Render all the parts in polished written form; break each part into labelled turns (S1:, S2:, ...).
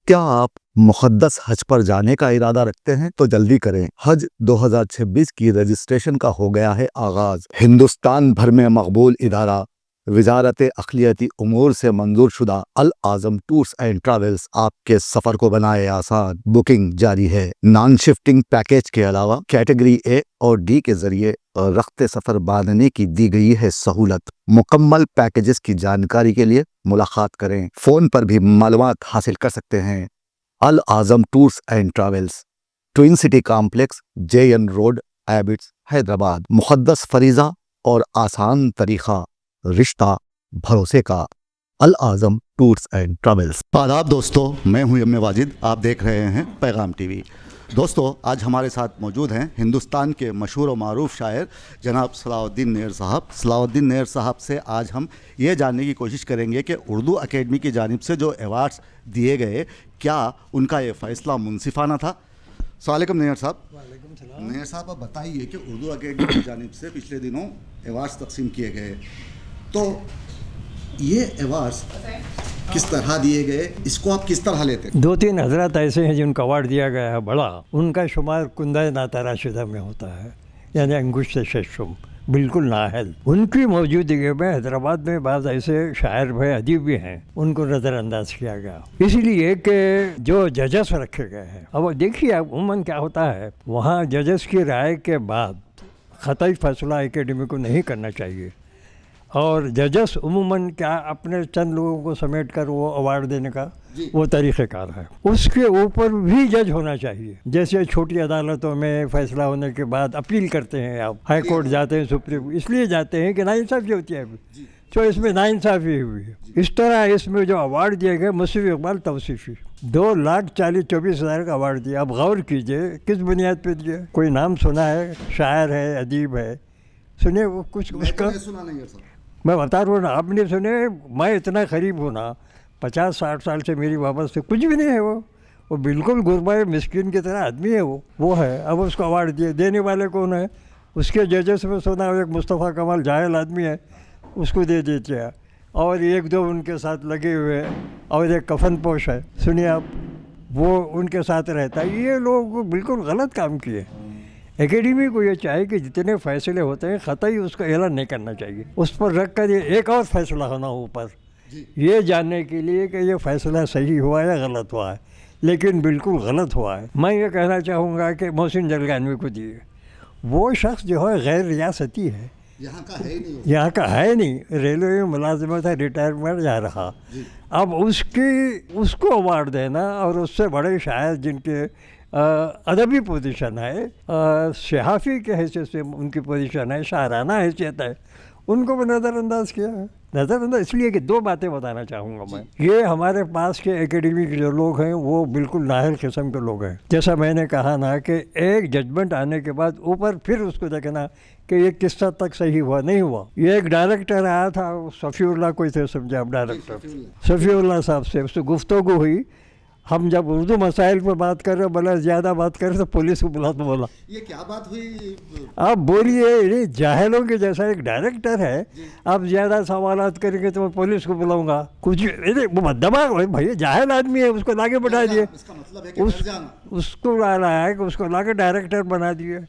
S1: क्या आप मुक़द्दस हज पर जाने का इरादा रखते हैं तो जल्दी करें। हज 2026 की रजिस्ट्रेशन का हो गया है आगाज। हिंदुस्तान भर में मकबूल इदारा वजारत अक़लियती उमूर से मंजूर शुदा अल आज़म टूर्स एंड ट्रैवल्स आपके सफ़र को बनाए आसान। बुकिंग जारी है। नॉन शिफ्टिंग पैकेज के अलावा कैटेगरी ए और डी के जरिए रख्ते सफ़र बांधने की दी गई है सहूलत। मुकम्मल पैकेजेस की जानकारी के लिए मुलाकात करें। फ़ोन पर भी मालूमात हासिल कर सकते हैं। Al Azam tours and travels, twin city complex, JN road, Abids, Hyderabad. मुक़द्दस फरीज़ा और आसान तरीक़ा, रिश्ता भरोसे का। Al Azam tours and travels.
S2: आदाब दोस्तों, मैं हूं यमन वाजिद। आप देख रहे हैं पैगाम टीवी। दोस्तों, आज हमारे साथ मौजूद हैं हिंदुस्तान के मशहूर और मारूफ शायर जनाब सलाहुद्दीन नैयर साहब। सलाहुद्दीन नैयर साहब से आज हम ये जानने की कोशिश करेंगे कि उर्दू अकेडमी की जानिब से जो अवार्ड्स दिए गए, क्या उनका ये फ़ैसला मुनसिफाना था। अस्सलाम वालेकुम नैयर साहब। नैयर साहब, आप बताइए कि उर्दू अकेडमी की जानिब से पिछले दिनों अवार्ड्स तकसीम किए गए, तो ये अवार्ड्स किस तरह दिए गए, इसको आप किस तरह लेते हैं?
S3: 2-3 हजरत ऐसे हैं जिनको अवार्ड दिया गया है बड़ा, उनका शुमार कुंदा नातराशिदा में होता है, यानी अंगुश्त शशुम, बिल्कुल नाहल। उनकी मौजूदगी में हैदराबाद में बाज़ ऐसे शायर भाई अदीब भी हैं, उनको नज़रअंदाज किया गया, इसलिए कि जो जजेस रखे गए हैं। अब देखिए, अब उमूमन क्या होता है, वहाँ जजेस की राय के बाद ख़तई फैसला एकेडमी को नहीं करना चाहिए, और जजेस उमूमन क्या अपने चंद लोगों को समेट कर वो अवार्ड देने का वो तरीक़ेकार है। उसके ऊपर भी जज होना चाहिए। जैसे छोटी अदालतों में फ़ैसला होने के बाद अपील करते हैं, आप हाई कोर्ट जाते हैं, सुप्रीम, इसलिए जाते हैं कि नाइंसाफ़ी होती है अभी, तो इसमें नाइंसाफ़ी हुई है। इस तरह इसमें जो अवार्ड दिए गए, मुसफ़ इक़बाल तौसीफ़ी 2,40,24,000 का अवार्ड दिया। अब गौर कीजिए किस बुनियाद पर दिया। कोई नाम सुना है, शायर है, अदीब है, सुने वो कुछ उसका?
S2: सुना नहीं है सर।
S3: मैं बता रहा हूँ ना, आपने सुने? मैं इतना करीब हूँ ना, 50-60 साल से मेरी वापस से कुछ भी नहीं है। वो बिल्कुल गुरबा मिस्किन की तरह आदमी है वो है। अब उसको अवार्ड दिए, देने वाले कौन है? उसके जजेस में सुना एक मुस्तफ़ा कमाल जाहिल आदमी है, उसको दे देते हैं, और 1-2 उनके साथ लगे हुए, और एक कफन पोश है, सुनिए आप, वो उनके साथ रहता है। ये लोग बिल्कुल गलत काम किए। एकेडमी को ये चाहिए कि जितने फैसले होते हैं ख़तई उसका ऐलान नहीं करना चाहिए, उस पर रख कर ये एक और फैसला होना ऊपर, ये जानने के लिए कि ये फ़ैसला सही हुआ या गलत हुआ है। लेकिन बिल्कुल गलत हुआ है। मैं ये कहना चाहूँगा कि मोहसिन जलगानवी को दिए, वो शख्स जो है गैर रियासती है,
S2: यहाँ का है ही नहीं,
S3: यहाँ का है नहीं, रेलवे में मुलाजिमत है, रिटायरमेंट जा रहा। अब उसको अवार्ड देना, और उससे बड़े शायर जिनके अदबी पोजीशन है, सहाफ़ी के हैसियत से उनकी पोजीशन है, शायराना हैसियत है, उनको भी नज़रअंदाज किया है। नज़रअंदाज इसलिए कि 2 बातें बताना चाहूँगा मैं। ये हमारे पास के एकेडमी के जो लोग हैं वो बिल्कुल नाहिल किस्म के लोग हैं। जैसा मैंने कहा ना कि एक जजमेंट आने के बाद ऊपर फिर उसको देखना कि ये किस हद तक सही हुआ नहीं हुआ। ये एक डायरेक्टर आया था, सफ़ीउल्लाह कोई थे, समझे आप, डायरेक्टर सफ़ीउल्लाह साहब से उससे गुफ्तगू हुई। हम जब उर्दू मसाइल पर बात कर रहे, बोला ज़्यादा बात कर रहे तो पुलिस को बुला, तो बोला
S2: ये क्या बात हुई?
S3: आप बोलिए, जाहिलों के जैसा एक डायरेक्टर है, आप ज़्यादा सवालात करेंगे तो मैं पुलिस को बुलाऊंगा। कुछ वो दबाव है भाई, जाहिल आदमी है, उसको लाके बैठा दिए,
S2: इसका मतलब है कि
S3: उसको लाया है कि उसको लाके डायरेक्टर बना दिए।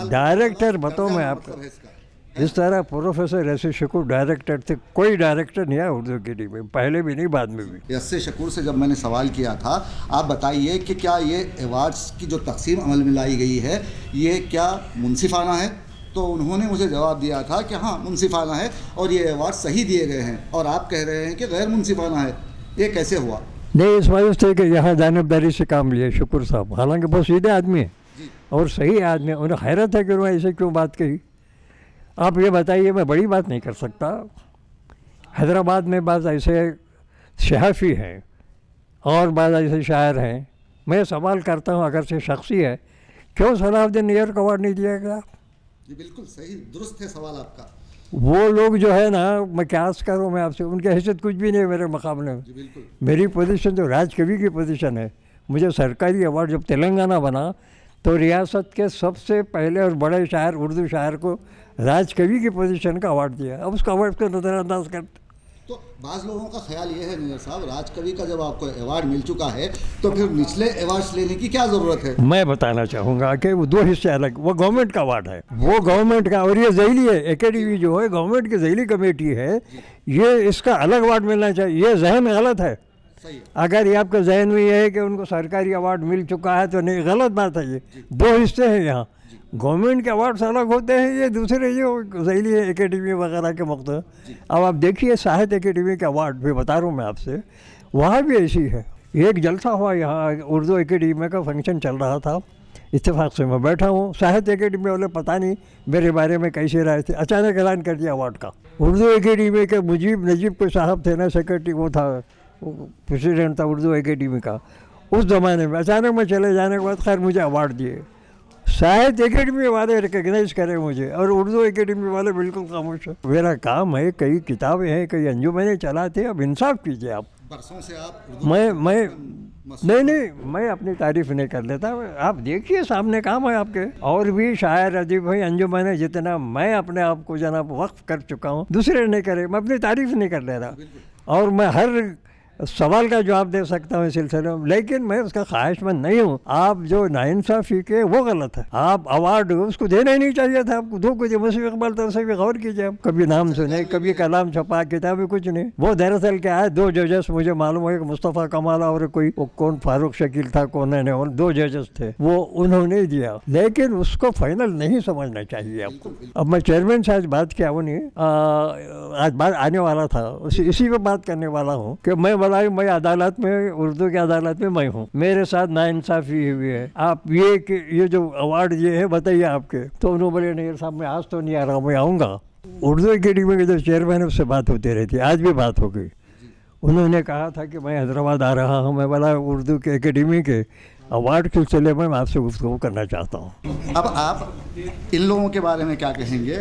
S3: डायरेक्टर बताओ मैं आपको, इस तरह प्रोफेसर ऐसे शकूर डायरेक्टर थे, कोई डायरेक्टर नहीं है उर्दू अकेडमी में, पहले भी नहीं बाद में भी।
S2: ऐसे शकूर से जब मैंने सवाल किया था, आप बताइए कि क्या ये अवार्ड्स की जो तकसीम अमल में लाई गई है, ये क्या मुनसिफाना है? तो उन्होंने मुझे जवाब दिया था कि हाँ मुनसिफाना है, और ये अवार्ड सही दिए गए हैं, और आप कह रहे हैं कि गैर मुनसिफाना है। ये कैसे हुआ?
S3: नहीं, इस वजह से कि यहाँ जानबदारी से काम लिया शकूर साहब, हालांकि बहुत सीधे आदमी है और सही आदमी है। उन्हें हैरत है कि उन्होंने ऐसे क्यों बात कही। आप ये बताइए, मैं बड़ी बात नहीं कर सकता। हैदराबाद में बाज़ ऐसे सहाफ़ी हैं और बाज़ ऐसे शायर हैं, मैं सवाल करता हूँ, अगर से शख्सी है, क्यों सलाहुद्दीन नैयर को अवार्ड नहीं दिया गया?
S2: जी बिल्कुल सही, दुरुस्त है सवाल आपका।
S3: वो लोग जो है ना, मैं क्या अर्ज़ करूँ मैं आपसे, उनकी हैसियत कुछ भी नहीं है मेरे मुकाबले में। मेरी पोजीशन तो राजकवि की पोजीशन है। मुझे सरकारी अवार्ड जब तेलंगाना बना तो रियासत के सबसे पहले और बड़े शायर, उर्दू शायर को राजकवि की पोजीशन का अवार्ड दिया। अब उसका अवार्ड को नज़रअंदाज करते
S2: तो बाज़ लोगों का ख्याल ये है नैयर साहब, राजकवि का जब आपको अवार्ड मिल चुका है तो फिर निचले अवार्ड्स लेने की क्या ज़रूरत है?
S3: मैं बताना चाहूँगा कि वो दो हिस्से अलग, वो गवर्नमेंट का अवार्ड है, वो गवर्नमेंट का, और ये ज़ैली है, एकेडमी जो है गवर्नमेंट की ज़ैली कमेटी है, ये इसका अलग अवार्ड मिलना चाहिए। ये जहन गलत है।
S2: सही है।
S3: अगर ये आपके जहन में ये है कि उनको सरकारी अवार्ड मिल चुका है तो नहीं, गलत बात है। ये दो हिस्से हैं यहाँ, गवर्नमेंट के अवार्ड्स अलग होते हैं, ये दूसरे जो ज़ैली एकेडमी वगैरह के मुक्त। अब आप देखिए साहित्य एकेडमी के अवार्ड भी बता रहा हूँ मैं आपसे, वहाँ भी ऐसी है। एक जलसा हुआ यहाँ, उर्दू एकेडमी का फंक्शन चल रहा था, इत्तेफाक से मैं बैठा हूँ, साहित्य एकेडमी वाले पता नहीं मेरे बारे में कैसे रहे थे, अचानक ऐलान कर दिया अवार्ड का। उर्दू एकेडमी के मुजीब नजीब कोई साहब थे ना, सेक्रेटरी, वो था, प्रेसिडेंट था उर्दू एकेडमी का उस ज़माने में। अचानक मैं चले जाने के बाद खैर मुझे अवार्ड दिए, साहित्य एकेडमी वाले रिकग्नाइज करें मुझे, और उर्दू एकेडमी वाले बिल्कुल खामोश है। मेरा काम है, कई किताबें हैं, कई अंजुमनें चलाते हैं, अब इंसाफ कीजिए आप।
S2: बरसों से आप उर्दू
S3: मैं अपनी तारीफ नहीं कर लेता, आप देखिए सामने काम है आपके। और भी शायर अदीब भाई अंजुमन है, जितना मैं अपने आप को जनाब वक्फ कर चुका हूँ, दूसरे नहीं करे, मैं अपनी तारीफ नहीं कर ले रहा, और मैं हर सवाल का जवाब दे सकता हूँ इस सिलसिले में, लेकिन मैं उसका ख्वाहिशमंद नहीं हूँ। आप जो नाइंसाफ़ी के, वो गलत है। आप अवार्ड उसको देना ही नहीं चाहिए था, आपको दो कुछ मुसीब इकबाल तो उसे भी गौर कीजिए आप। कभी नाम सुने, कभी कलाम छपा, किताबें कुछ नहीं। वो दरअसल क्या है, दो जजेस मुझे मालूम है, एक मुस्तफ़ा कमाल और कोई वो कौन फारूक शकील था, कौन है, और दो जजेस थे, वो उन्होंने दिया, लेकिन उसको फाइनल नहीं समझना चाहिए आपको। अब मैं चेयरमैन से आज बात किया, वो नहीं आज बात आने वाला था, इसी पर बात करने वाला हूँ कि मैं अदालत में, उर्दू की अदालत में मैं हूँ, मेरे साथ नाइंसाफ़ी हुई है, आप ये जो अवार्ड ये है बताइए आपके। तो उन्होंने बोले नहीं साहब मैं आज तो नहीं आ रहा, मैं आऊँगा। उर्दू एकेडमी के जो चेयरमैन है उससे बात होती रहती है, आज भी बात हो गई। उन्होंने कहा था कि मैं हैदराबाद आ रहा हूँ, मैं बोला उर्दू के एकेडमी के अवार्ड के सिलसिले में मैं आपसे गुफ्तगू करना चाहता हूँ।
S2: अब आप इन लोगों के बारे में क्या कहेंगे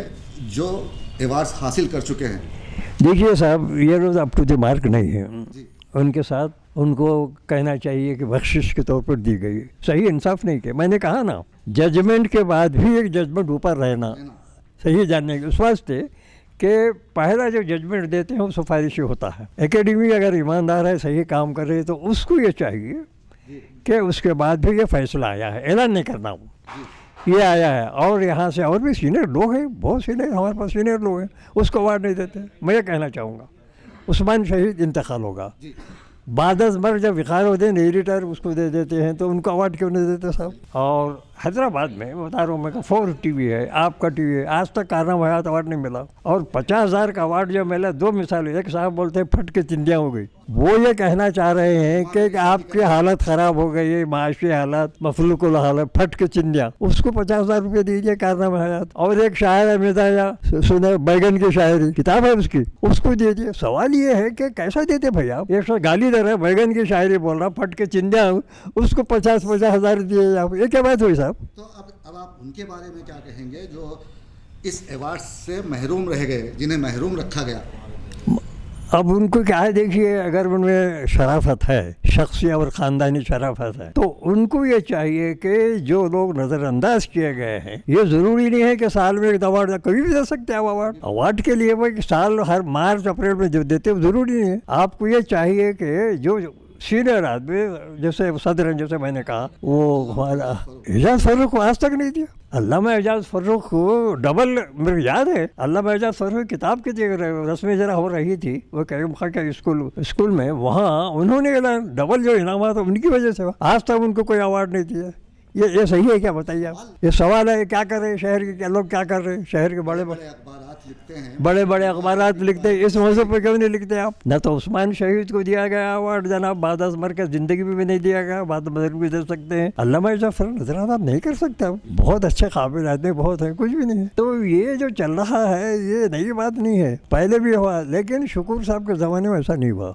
S2: जो अवार्ड्स हासिल कर चुके हैं?
S3: देखिए साहब, ये रोज़ अप टू द मार्क नहीं है, उनके साथ उनको कहना चाहिए कि बख्शिश के तौर पर दी गई, सही इंसाफ नहीं किया। मैंने कहा ना, जजमेंट के बाद भी एक जजमेंट ऊपर रहना सही जानने के, उस वास्ते कि पहला जो जजमेंट देते हैं वो सिफारिशी होता है। एकेडमी अगर ईमानदार है, सही काम कर रही है, तो उसको ये चाहिए कि उसके बाद भी ये फैसला आया है, ऐलान नहीं करना, वो ये आया है। और यहाँ से और भी सीनियर लोग हैं, बहुत सीनियर हमारे पास सीनियर लोग हैं, उसको अवार्ड नहीं देते। मैं ये कहना चाहूँगा उस्मान शहीद इंतकाल होगा, बादस मर जब विकारुद्दीन एडिटर उसको दे देते हैं, तो उनको अवार्ड क्यों नहीं देते साहब? और हैदराबाद में बता रहा हूँ मैं, 4 टीवी है, आपका टीवी है, आज तक कारनामा हयात अवार्ड नहीं मिला। और 50,000 का अवार्ड जो मिला, दो मिसालें, एक साहब बोलते हैं फट के चिंदियाँ हो गई, वो ये कहना चाह रहे हैं कि आपकी हालत ख़राब हो गई है, माशी हालत, मफलूकुल हालत, फट के चिंदियाँ, उसको 50,000 रुपये दीजिए कारनामा हयात। और एक शायर है मिजाया, सुने बैगन की शायरी किताब है उसकी, उसको दीजिए। सवाल ये है कि कैसा देते भैया आप? एक गाली दे रहे हैं, बैगन की शायरी बोल रहा, फट के चिंदियाँ, उसको 50,000 दिए आप, ये क्या बात हुई साहब?
S2: तो अब आप उनके बारे में क्या कहेंगे जो इस अवार्ड से महरूम रह गए, जिन्हें महरूम रखा गया?
S3: अब उनको क्या है, देखिए अगर उनमें शराफत है, शख्सी और ख़ानदानी शराफत है, तो उनको ये चाहिए कि जो लोग नज़रअंदाज किए गए हैं, ये ज़रूरी नहीं है कि साल में एक अवार्ड, कभी भी दे सकते हैं आप अवार्ड के लिए। वो साल हर मार्च अप्रैल में जो देते हैं ज़रूरी नहीं है। आपको ये चाहिए कि जो सीनियर आदमी, जैसे सदर, जैसे मैंने कहा, वो हमारा एजाज फर्रुख को आज तक नहीं दिया। अल्लामा एजाज फर्रुख को डबल, मेरे याद है, अल्लामा एजाज फर्रुख किताब की रस्में जरा हो रही थी, वो करीम खां के स्कूल में, वहाँ उन्होंने डबल जो इनाम था उनकी वजह से आज तक उनको कोई अवार्ड नहीं दिया। ये सही है क्या, बताइए आप? ये सवाल है, क्या कर रहे हैं शहर के, क्या लोग क्या कर रहे हैं? शहर के बड़े बड़े अखबारात लिखते हैं, इस मौजू पर क्यों नहीं लिखते आप? न तो उस्मान शहीद को दिया गया अवार्ड जनाब, बादस मर के ज़िंदगी में भी नहीं दिया गया, बाद में भी दे सकते हैं। अल्लामा जफर नजराना नहीं कर सकते आप, बहुत अच्छे काबिल आदमी बहुत हैं, कुछ भी नहीं है। तो ये जो चल रहा है ये नई बात नहीं है, पहले भी हुआ, लेकिन शुक्र साहब के ज़माने में ऐसा नहीं हुआ।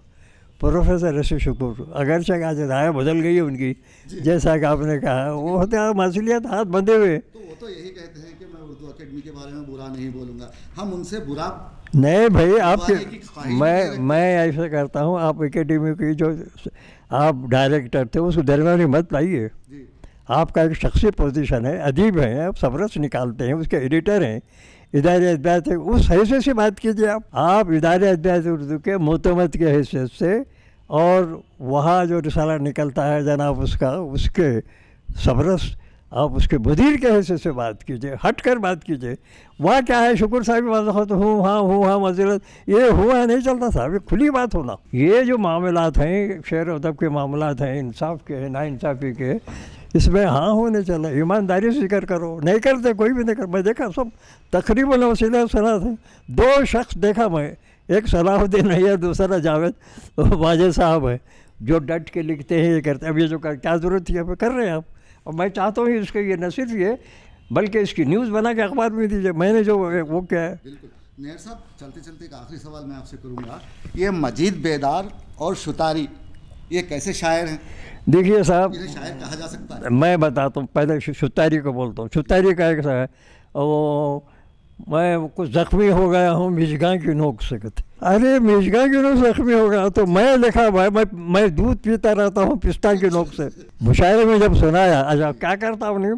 S3: प्रोफेसर रशीद शुक्र, अगरचे आज राय बदल गई है उनकी, जैसा कि आपने कहा, वो होते हैं मासूलियत हाथ बंधे हुए।
S2: तो वो तो यही कहते हैं कि मैं उर्दू अकेडमी के बारे में बुरा नहीं बोलूँगा, हम उनसे बुरा
S3: नहीं भाई, आपके मैं ऐसा करता हूँ, आप एकेडमी की जो आप डायरेक्टर थे उसको दरमियानी मत लाइए। आपका एक शख्सी पोजीशन है, अदीब हैं, आप सबरस निकालते हैं, उसके एडिटर हैं, इदारे अदबियात उस हैसियत से बात कीजिए। आप इदारे अदबियात उर्दू के मोतमद के हैसियत से, और वहाँ जो रिसाला निकलता है जनाब उसका, उसके सबरस आप उसके मुदीर के हैसियत से बात कीजिए, हट कर बात कीजिए। वहाँ क्या है, शुक्र साहब वजह तो हूँ हाँ मज़ीरत, ये हुआ नहीं चलता साहब, ये खुली बात होना। ये जो मामलात हैं, शेर अदब के मामलात हैं, इंसाफ के हैं, नाइंसाफ़ी के, इसमें हाँ होने चला, ईमानदारी से जिक्र करो। नहीं करते, कोई भी नहीं कर। मैं देखा सब तकरीबन वसीला सलाह थे, 2 शख्स देखा मैं, एक सलाहुद्दीन है, दूसरा जावेद वाजिद साहब है, जो डट के लिखते हैं, ये करते हैं। अब ये जो क्या ज़रूरत थी, अब कर रहे हैं आप। और मैं चाहता हूँ इसके ये न सिर्फ ये, बल्कि इसकी न्यूज़ बना के अखबार में दीजिए। मैंने जो वो क्या है।
S2: बिल्कुल नेर साहब, चलते चलते एक आखिरी सवाल मैं आपसे करूँगा, ये मजीद बेदार और शुतारी ये कैसे शायर हैं?
S3: देखिए साहब,
S2: इन्हें शायर कहा जा सकता है?
S3: मैं बताता हूँ, पहले शुतारी को बोलता हूँ। शुतारी का एक है, वो मैं कुछ ज़ख्मी हो गया हूँ मिजगा की नोक से। कहते अरे मिजगा की नोक ज़ख्मी हो गया, तो मैं लिखा भाई मैं दूध पीता रहता हूँ पिस्ता की नोक से। मुशायरे में जब सुनाया, अच्छा क्या करता हूँ, नहीं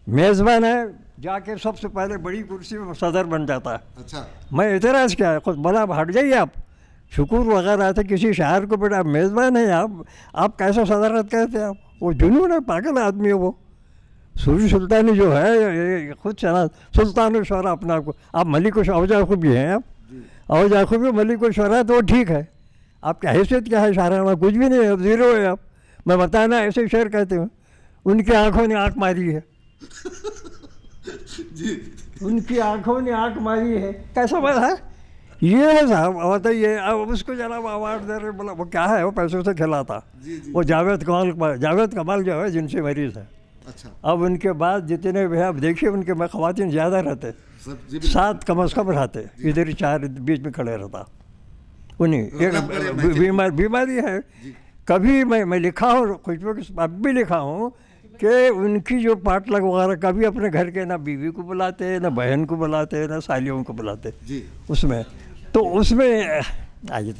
S3: मेज़बान है, जाके सबसे पहले बड़ी कुर्सी में सदर बन जाता है।
S2: अच्छा,
S3: मैं एतराज़ क्या है, खुद बोला हट जाइए आप, शुक्र वगैरह थे किसी शायर को, बेटा मेज़बान है आप कैसे सदारत कहते हैं आप? वो जुनून है, पागल आदमी है वो। सूरी सुल्तानी जो है ये खुद चला सुल्तान शौरा अपना आपको, आप मलिक औजाखू भी हैं, आप औजाखू भी मलिक शौरा, तो ठीक है। आपकी हैसियत क्या है शायराना? कुछ भी नहीं है, ज़ीरो है आप। मैं बताना ऐसे शेर कहते हैं, उनकी आंखों ने आँख मारी है उनकी आंखों ने आँख मारी है, कैसा बात है ये है साहब? बताइए, अब उसको जनाब अवार्ड दे रहे, बोला वो क्या है, वो पैसों से खिलाता। वो जावेद कमाल जो है, जिनसे मरीज़ है।
S2: अच्छा,
S3: अब उनके बाद जितने भी आप देखिए, उनके में ख़वातीन ज़्यादा रहते, 7 कम अज़ कम रहते, इधर ही 4 बीच में खड़े रहता। उन्हीं एक बीमारी है। कभी मैं लिखा हूँ, खुशबू के अब भी लिखा हूँ कि उनकी जो पाटलक वगैरह, कभी अपने घर के ना बीवी को बुलाते, ना बहन को बुलाते, ना सालियों को बुलाते उसमें। तो उसमें आइए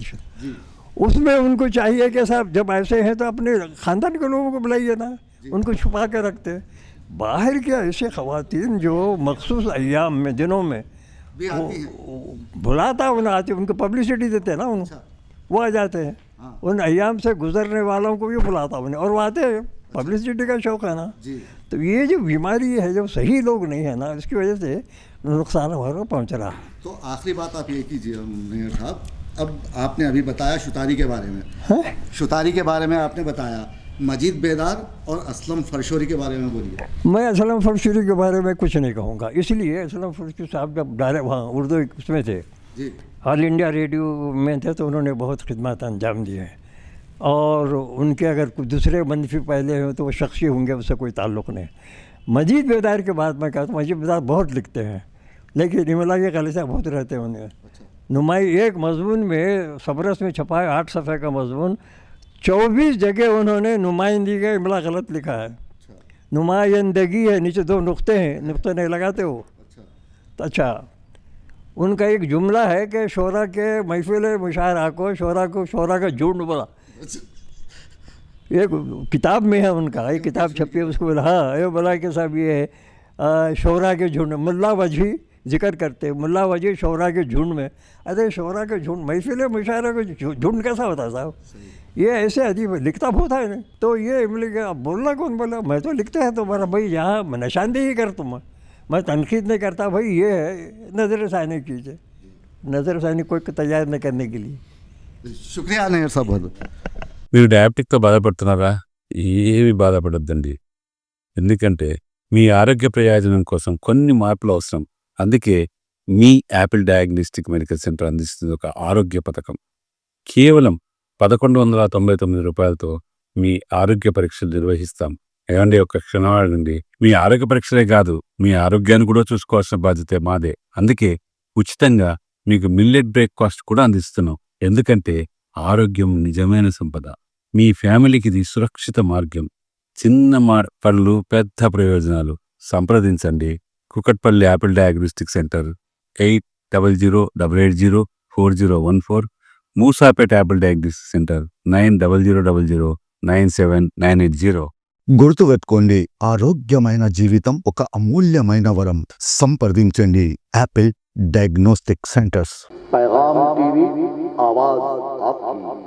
S3: उसमें उनको चाहिए कि साहब जब ऐसे हैं तो अपने ख़ानदान के लोगों को बुलाइए ना, उनको छुपा के रखते। बाहर के ऐसे ख़वातीन जो मखसूस अय्याम में, दिनों में
S2: भी आती हैं।
S3: बुलाता, उन्हें आती, उनको पब्लिसिटी देते हैं ना, उन्हें वो आ जाते हैं। उन अय्याम से गुजरने वालों को भी बुलाता उन्हें, और वो आते हैं, पब्लिसिटी का शौक़ है ना। तो ये जो बीमारी है, जब सही लोग नहीं है ना, इसकी वजह से नुकसान हमारा पहुँच रहा है।
S2: तो आखिरी बात आप ये कीजिए मेयर साहब, अब आपने अभी बताया शुतारी के बारे में, शुतारी के बारे में आपने बताया, मजीद बेदार और असलम फरशोरी के बारे में बोलिए।
S3: मैं असलम फरशोरी के बारे में कुछ नहीं कहूँगा, इसलिए असलम फरशोरी साहब जब डायरेक्ट वहाँ उर्दू उसमें थे, ऑल इंडिया रेडियो में थे, तो उन्होंने बहुत खिदमत अंजाम दिए हैं। और उनके अगर कुछ दूसरे मनफी पहले हो तो वो शख्सी होंगे, उससे कोई ताल्लुक़ नहीं। मजीद बेदार के बाद मैं कहता हूँ, मजीद बेदार बहुत लिखते हैं, लेकिन इमला के गलतियाँ बहुत रहते हैं उन्हें। नुमाई एक मजमून में सबरस में छपा है, 8 सफ़े का मजमून, 24 जगह उन्होंने नुमाइंदगी का इमला गलत लिखा है। नुमाइंदगी है, नीचे 2 नुक्ते हैं, नुक्ते नहीं लगाते हो। तो अच्छा, उनका एक जुमला है कि शोरा के महफिल मुशायरा को शोरा का झुंड बोला। ये किताब में है उनका, एक किताब छपी है, उसको बोला, हाँ ये बोला कि साहब ये है शोरा के झुंड, मुल्ला वजी जिक्र करते, मुल्ला वजी शोरा के झुंड में। अरे शोरा के झुंड, महफिल मुशायरा का झुंड कैसा होता है साहब? ये ऐसे अजीब लिखता बहुत है ना। तो ये अब बोलना कौन बोला, मैं तो लिखता है तुम्हारा भाई, यहाँ निशानदेही कर तुम, मैं तनकीद नहीं करता भाई, ये है नज़रसानी कीजिए, नज़रसानी कोई तैयार नहीं करने के लिए।
S2: शुक्रिया नेयर साहब बहुत।
S4: మీరు డయాబెటిక్తో బాధపడుతున్నారా? ఏమి బాధపడొద్దండి, ఎందుకంటే మీ ఆరోగ్య ప్రయోజనం కోసం కొన్ని మార్పులు అవసరం. అందుకే మీ యాపిల్ డయాగ్నోస్టిక్ మెడికల్ సెంటర్ అందిస్తుంది ఒక ఆరోగ్య పథకం. కేవలం 1199 రూపాయలతో మీ ఆరోగ్య పరీక్షలు నిర్వహిస్తాం. ఏమండి, ఒక క్షణవాడండి, మీ ఆరోగ్య పరీక్షలే కాదు, మీ ఆరోగ్యాన్ని కూడా చూసుకోవాల్సిన బాధ్యత మాదే. అందుకే ఉచితంగా మీకు మిల్లెట్ బ్రేక్ఫాస్ట్ కూడా అందిస్తున్నాం. ఎందుకంటే ఆరోగ్యం నిజమైన సంపద. మీ ఫ్యామిలీకి ఇది సురక్షిత మార్గం. చిన్న పనులు, పెద్ద ప్రయోజనాలు. సంప్రదించండి Kukatpally Apple diagnostic centre, 8008804014, Moosapet Apple diagnostic centre 9000097980.
S1: గుర్తుపెట్టుకోండి, ఆరోగ్యమైన జీవితం ఒక అమూల్యమైన వరం. సంప్రదించండి యాపిల్ డయాగ్నోస్టిక్ సెంటర్స్.
S2: पैगाम टीवी, आवाज आपकी.